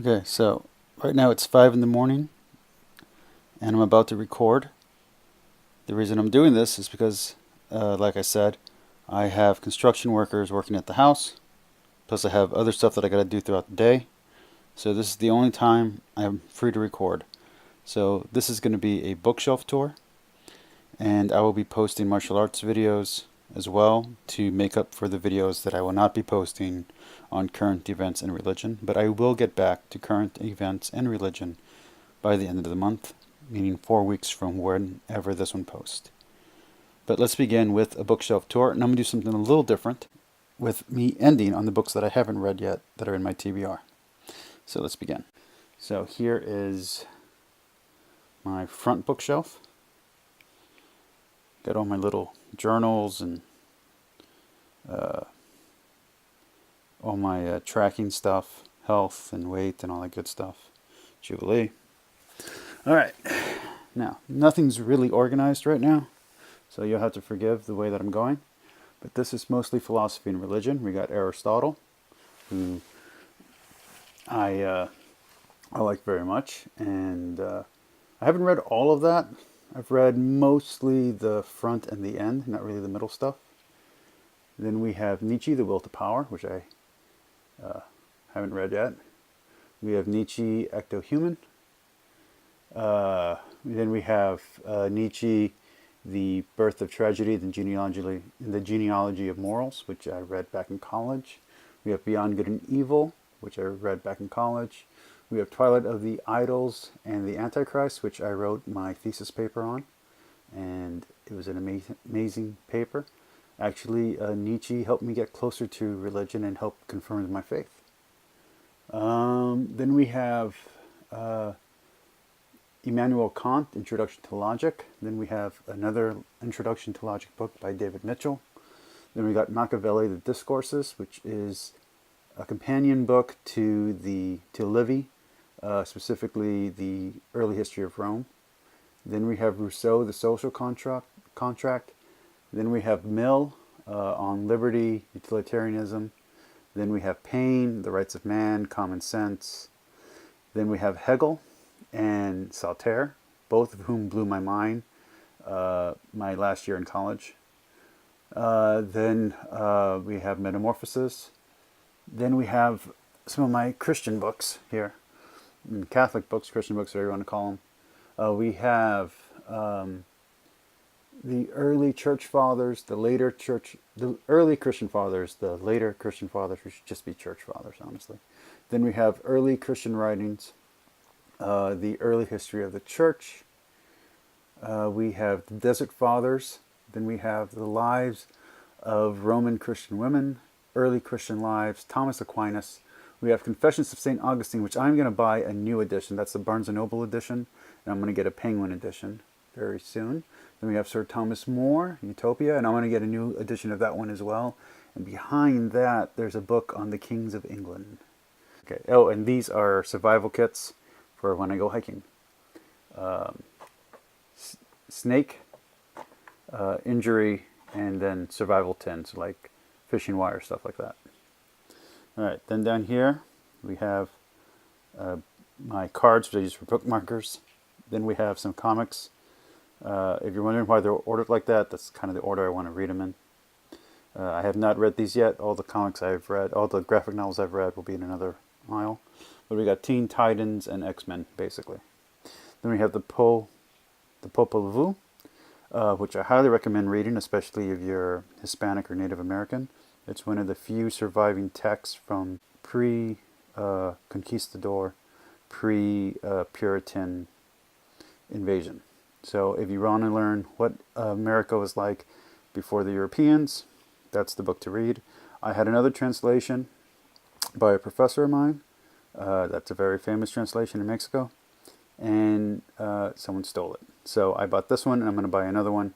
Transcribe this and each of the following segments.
Okay, so right now it's 5 in the morning and I'm about to record. The reason I'm doing this is because, like I said, I have construction workers working at the house, plus I have other stuff that I gotta do throughout the day. So this is the only time I'm free to record. So this is going to be a bookshelf tour, and I will be posting martial arts videos as well to make up for the videos that I will not be posting on current events and religion. But I will get back to current events and religion by the end of the month, meaning 4 weeks from whenever this one posts. But let's begin with a bookshelf tour, and I'm going to do something a little different with me ending on the books that I haven't read yet that are in my TBR. So let's begin. So here is my front bookshelf. Got all my little journals and all my tracking stuff, health and weight and all that good stuff. Jubilee. All right. Now, nothing's really organized right now, so you'll have to forgive the way that I'm going. But this is mostly philosophy and religion. We got Aristotle, who I like very much, and I haven't read all of that. I've read mostly the front and the end, not really the middle stuff. Then we have Nietzsche, The Will to Power, which I haven't read yet. We have Nietzsche, Ecto-Human. Then we have Nietzsche, The Birth of Tragedy, the genealogy of Morals, which I read back in college. We have Beyond Good and Evil, which I read back in college. We have Twilight of the Idols and the Antichrist, which I wrote my thesis paper on, and it was an amazing paper. Actually, Nietzsche helped me get closer to religion and helped confirm my faith. Then we have Immanuel Kant, Introduction to Logic. Then we have another Introduction to Logic book by David Mitchell. Then we got Machiavelli, The Discourses, which is a companion book to Livy, specifically the early history of Rome. Then we have Rousseau, The Social Contract. Then we have Mill on liberty, utilitarianism. Then we have Paine, The Rights of Man, Common Sense. Then we have Hegel and Saltaire, both of whom blew my mind my last year in college. Then we have Metamorphosis. Then we have some of my Christian books here. Catholic books, Christian books, whatever you want to call them. We have the early church fathers, the early Christian fathers, the later Christian fathers, who should just be church fathers, honestly. Then we have early Christian writings, the early history of the church. We have the Desert Fathers. Then we have the lives of Roman Christian women, early Christian lives, Thomas Aquinas. We have Confessions of St. Augustine, which I'm going to buy a new edition. That's the Barnes & Noble edition, and I'm going to get a Penguin edition very soon. Then we have Sir Thomas More, Utopia, and I'm going to get a new edition of that one as well. And behind that, there's a book on the kings of England. Okay. Oh, and these are survival kits for when I go hiking. Snake, injury, and then survival tins, like fishing wire, stuff like that. All right, then down here we have my cards, which I use for bookmarkers. Then we have some comics. If you're wondering why they're ordered like that, that's kind of the order I want to read them in. I have not read these yet. All the comics I've read, all the graphic novels I've read will be in another aisle. But we got Teen Titans and X-Men, basically. Then we have the Popol Vuh, which I highly recommend reading, especially if you're Hispanic or Native American. It's one of the few surviving texts from pre-conquistador, pre-Puritan invasion. So if you want to learn what America was like before the Europeans, that's the book to read. I had another translation by a professor of mine. That's a very famous translation in Mexico. And someone stole it. So I bought this one, and I'm going to buy another one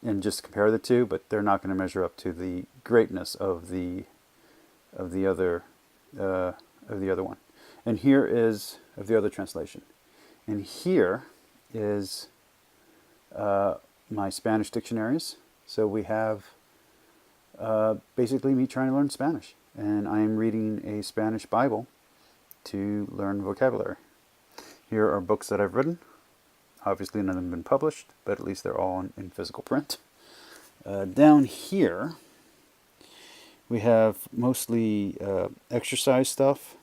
and just compare the two, but they're not going to measure up to the greatness of the other one. And here is of the other translation. And here is my Spanish dictionaries. So we have basically me trying to learn Spanish, and I am reading a Spanish Bible to learn vocabulary. Here are books that I've written. Obviously none of them have been published, but at least they're all in physical print. Down here, we have mostly exercise stuff,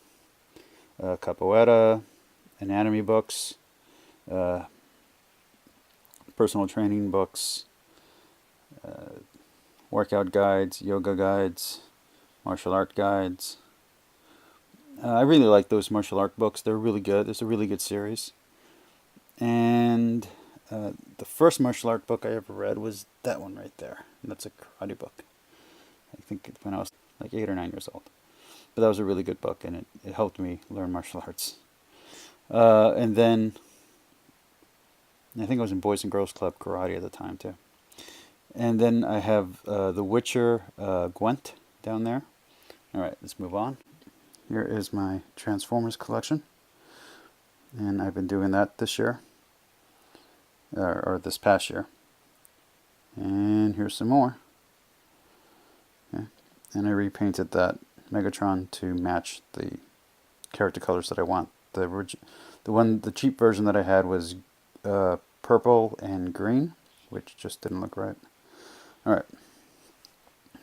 capoeira, anatomy books, personal training books, workout guides, yoga guides, martial art guides. I really like those martial art books. They're really good. It's a really good series. And the first martial art book I ever read was that one right there. That's a karate book. I think when I was like 8 or 9 years old. But that was a really good book, and it helped me learn martial arts. And then I think I was in Boys and Girls Club karate at the time too. And then I have The Witcher Gwent down there. Alright, let's move on. Here is my Transformers collection. And I've been doing that this year. Or this past year. And here's some more. Okay. And I repainted that Megatron to match the character colors that I want. The cheap version that I had was purple and green, which just didn't look right. Alright.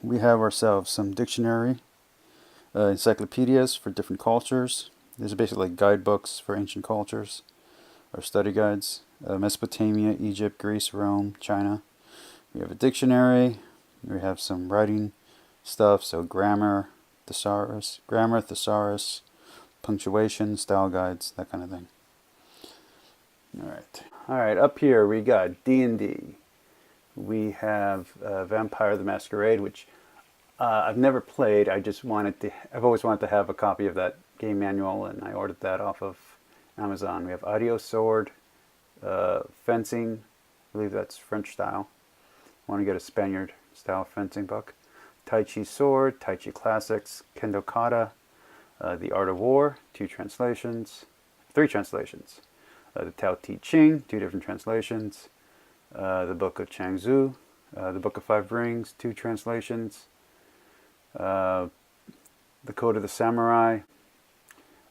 We have ourselves some dictionary encyclopedias for different cultures. These are basically like guidebooks for ancient cultures, or study guides. Mesopotamia, Egypt, Greece, Rome, China. We have a dictionary. We have some writing stuff, so grammar, thesaurus, punctuation, style guides, that kind of thing. Alright, up here we got D&D. We have Vampire the Masquerade, which I've never played. I've always wanted to have a copy of that game manual, and I ordered that off of Amazon. We have Audio Sword, fencing. I believe that's French style. I want to get a Spaniard style fencing book. Tai Chi Sword, Tai Chi Classics, Kendo Kata, The Art of War, 3 translations. The Tao Te Ching, 2 different translations. The Book of Changzu, the Book of Five Rings, 2 translations. The Code of the Samurai.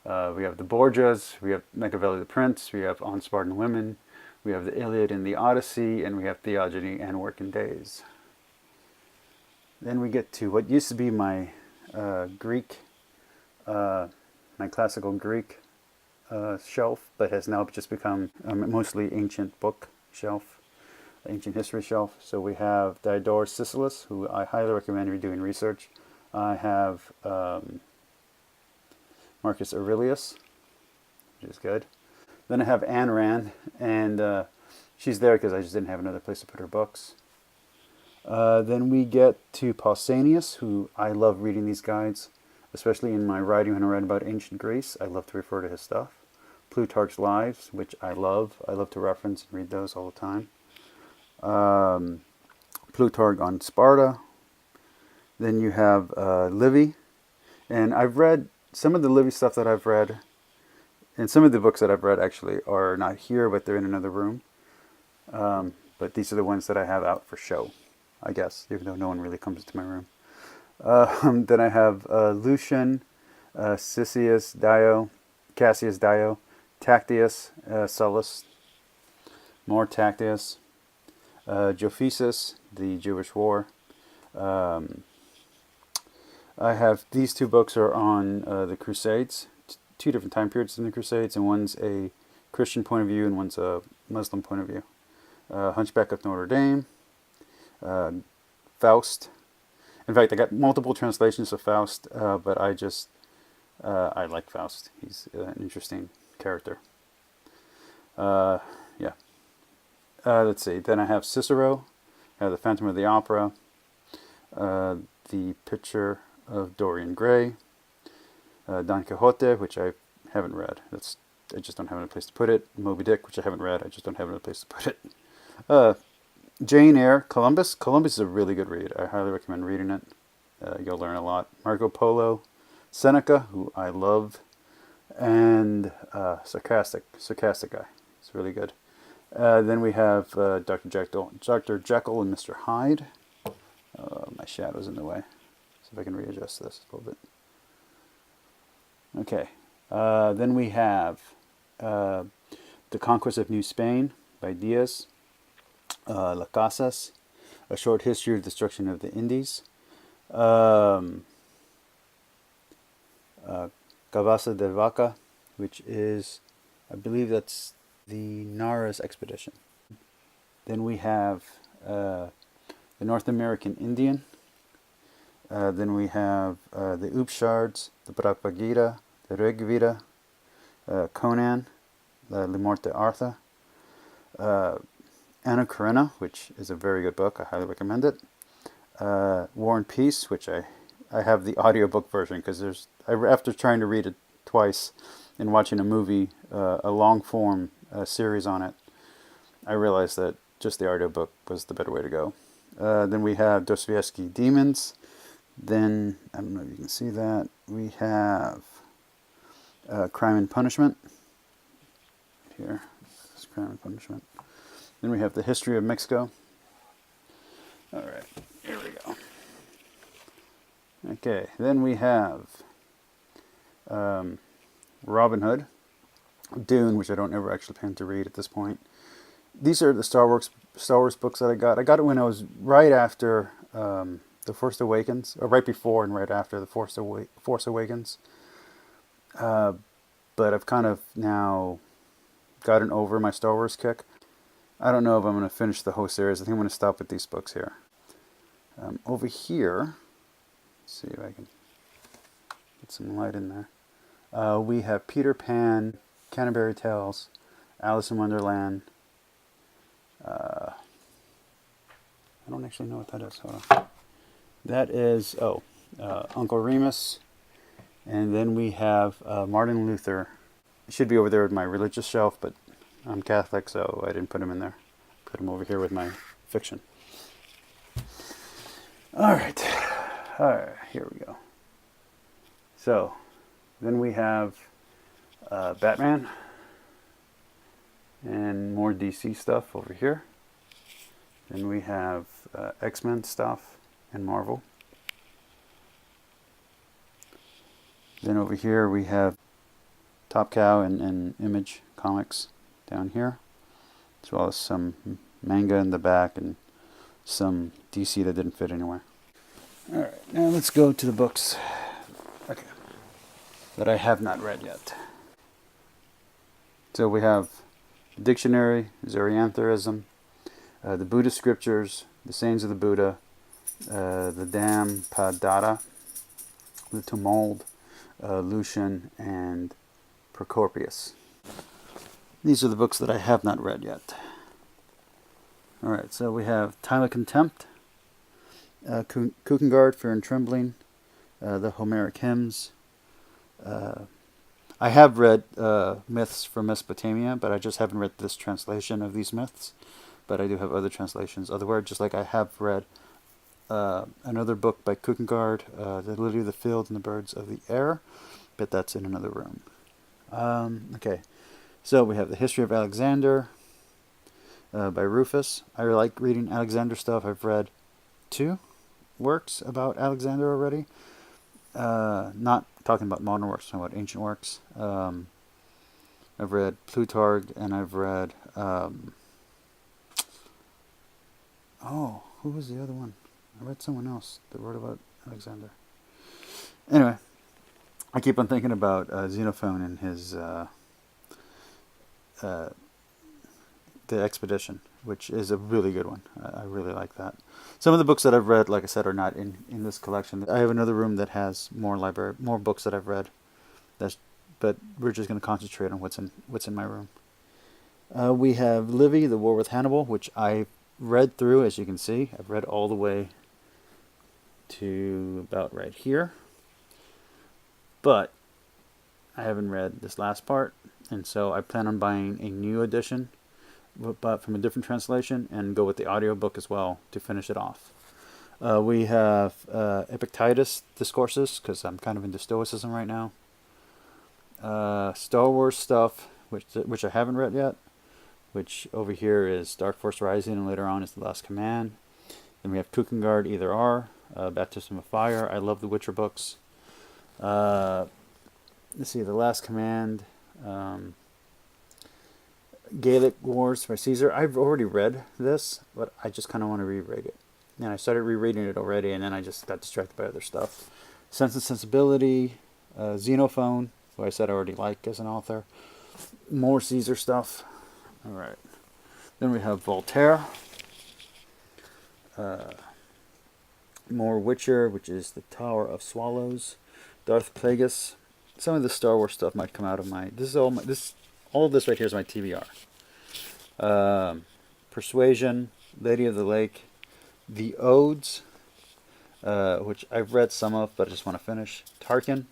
We have the Borgias, we have Machiavelli the Prince, we on Spartan Women, we have the Iliad and the Odyssey, and we have Theogony and Working Days. Then we get to what used to be my Greek, my classical Greek shelf, but has now just become mostly ancient book shelf, ancient history shelf. So we have Diodorus Siculus, who I highly recommend redoing research. I have Marcus Aurelius, which is good. Then I have Ayn Rand, and she's there because I just didn't have another place to put her books. Then we get to Pausanias, who I love reading these guides, especially in my writing when I write about ancient Greece. I love to refer to his stuff. Plutarch's Lives, which I love. I love to reference and read those all the time. Plutarch on Sparta. Then you have Livy. And I've read some of the Livy stuff that I've read, and some of the books that I've read actually are not here, but they're in another room. But these are the ones that I have out for show, I guess, even though no one really comes into my room. Then I have Lucian, Cassius Dio, Tactius, Sullus, more Tactius, Jophesius, the Jewish War. I have these 2 books are on the Crusades, 2 different time periods in the Crusades, and one's a Christian point of view and one's a Muslim point of view. Hunchback of Notre Dame, Faust. In fact, I got multiple translations of Faust, but I like Faust. He's an interesting character. Let's see. Then I have Cicero, The Phantom of the Opera, The Picture of Dorian Gray, Don Quixote, which I haven't read. I just don't have any place to put it. Moby Dick, which I haven't read. I just don't have any place to put it. Jane Eyre, Columbus. Columbus is a really good read. I highly recommend reading it. You'll learn a lot. Marco Polo, Seneca, who I love, and Sarcastic Guy. It's really good. Then we have Dr. Jekyll and Mr. Hyde. My shadow's in the way. See if I can readjust this a little bit. Okay. Then we have The Conquest of New Spain by Diaz, Las Casas, A Short History of Destruction of the Indies, um, Cabeza de Vaca, which is, I believe that's the Naras expedition. Then we have The North American Indian. Then we have the Upshards, the Bhagavad Gita, the Rig Veda, Conan, Le Morte Arthur, Anna Karenina, which is a very good book. I highly recommend it. War and Peace, which I have the audiobook version because after trying to read it twice and watching a movie, a long form series on it, I realized that just the audiobook was the better way to go. Then we have Dostoevsky Demons. Then, I don't know if you can see that, we have Crime and Punishment. Here, this is Crime and Punishment. Then we have The History of Mexico. Alright, here we go. Okay, then we have Robin Hood, Dune, which I don't ever actually plan to read at this point. These are the Star Wars books that I got. I got it when I was right after The Force Awakens, or right before and right after The Force Awakens. But I've kind of now gotten over my Star Wars kick. I don't know if I'm going to finish the whole series. I think I'm going to stop with these books here. Over here, let's see if I can get some light in there. We have Peter Pan, Canterbury Tales, Alice in Wonderland. I don't actually know what that is. Hold on. That is, Uncle Remus. And then we have Martin Luther. It should be over there with my religious shelf, but I'm Catholic, so I didn't put him in there. Put him over here with my fiction. Alright, here we go. So, then we have Batman. And more DC stuff over here. Then we have X-Men stuff and Marvel. Then over here we have Top Cow and Image Comics down here, as well as some manga in the back and some DC that didn't fit anywhere. Alright, now let's go to the books that I have not read yet. So we have Dictionary, Zoroastrianism, the Buddhist Scriptures, the Sayings of the Buddha, the Dhammapada, the Talmud, Lucian, and Procopius. These are the books that I have not read yet. Alright, so we have Time of Contempt, Kierkegaard, Fear and Trembling, the Homeric Hymns. I have read Myths from Mesopotamia, but I just haven't read this translation of these myths. But I do have other translations, other words, just like I have read another book by Kierkegaard, The Lily of the Field and the Birds of the Air, but that's in another room. Okay, so we have The History of Alexander by Rufus. I like reading Alexander stuff. I've read 2 works about Alexander already. Not talking about modern works, talking about ancient works. I've read Plutarch, and I've read who was the other one? I read someone else that wrote about Alexander. Anyway, I keep on thinking about Xenophon and his the expedition, which is a really good one. I really like that. Some of the books that I've read, like I said, are not in this collection. I have another room that has more books that I've read. But we're just going to concentrate on what's in my room. We have Livy, The War with Hannibal, which I read through, as you can see. I've read all the way to about right here. But I haven't read this last part, and so I plan on buying a new edition, but from a different translation, and go with the audiobook as well to finish it off. We have Epictetus Discourses, because I'm kind of into Stoicism right now. Star Wars stuff, which I haven't read yet, which over here is Dark Force Rising, and later on is The Last Command. Then we have Kierkegaard, Either Or, Baptism of Fire. I love the Witcher books. let's see, The Last Command, Gaelic Wars by Caesar. I've already read this, but I just kind of want to reread it. And I started rereading it already, and then I just got distracted by other stuff. Sense and Sensibility, Xenophon, who I said I already like as an author. More Caesar stuff. All right. Then we have Voltaire. More Witcher, which is The Tower of Swallows. Darth Plagueis. Some of the Star Wars stuff might come out of my. This is all my. All of this right here is my TBR. Persuasion, Lady of the Lake, The Odes, which I've read some of, but I just want to finish. Tarkin,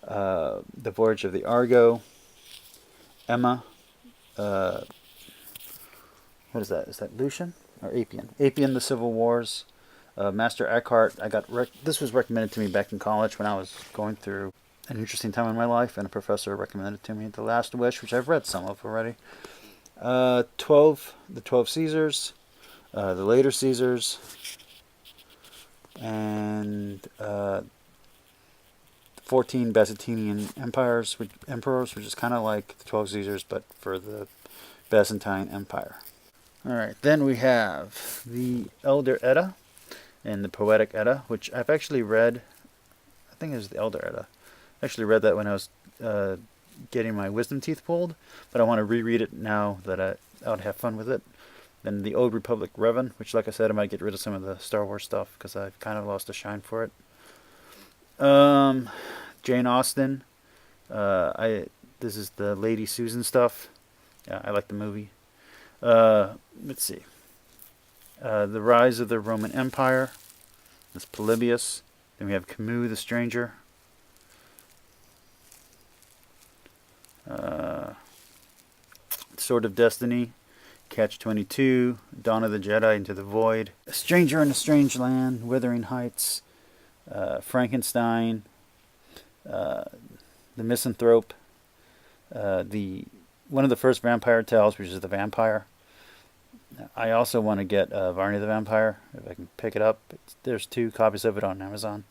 The Voyage of the Argo, Emma. What is that? Is that Lucian or Apian? Apian, The Civil Wars. Master Eckhart. This was recommended to me back in college when I was going through an interesting time in my life, and a professor recommended it to me. The Last Wish, which I've read some of already. The 12 Caesars, the later Caesars, and 14 Byzantine emperors, which is kind of like the 12 Caesars, but for the Byzantine Empire. All right, then we have the Elder Edda and the Poetic Edda, which I've actually read. I think it was the Elder Edda. I actually read that when I was getting my wisdom teeth pulled, but I want to reread it now that I would have fun with it. Then the Old Republic Revan, which, like I said, I might get rid of some of the Star Wars stuff because I've kind of lost a shine for it. Jane Austen. This is the Lady Susan stuff. Yeah, I like the movie. Let's see. The Rise of the Roman Empire. That's Polybius. Then we have Camus the Stranger. Sword of Destiny, Catch-22, Dawn of the Jedi, Into the Void, A Stranger in a Strange Land, Wuthering Heights, Frankenstein, The Misanthrope, one of the first vampire tales, which is The Vampire. I also want to get Varney the Vampire, if I can pick it up. There's 2 copies of it on Amazon.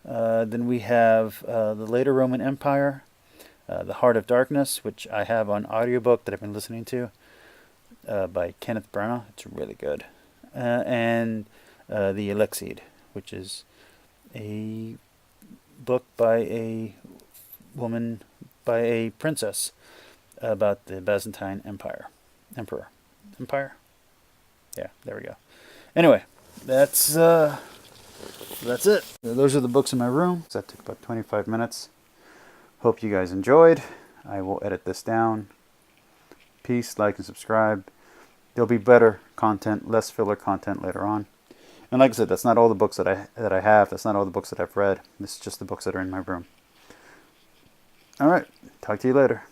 Then we have the later Roman Empire, The Heart of Darkness, which I have on audiobook that I've been listening to, by Kenneth Branagh. It's really good. And The Elixid, which is a book by a princess about the Byzantine Empire. Empire? Yeah, there we go. Anyway, that's it. Those are the books in my room. That took about 25 minutes. Hope you guys enjoyed. I will edit this down. Peace, like, and subscribe. There'll be better content, less filler content later on. And like I said, that's not all the books that I have. That's not all the books that I've read. This is just the books that are in my room. All right. Talk to you later.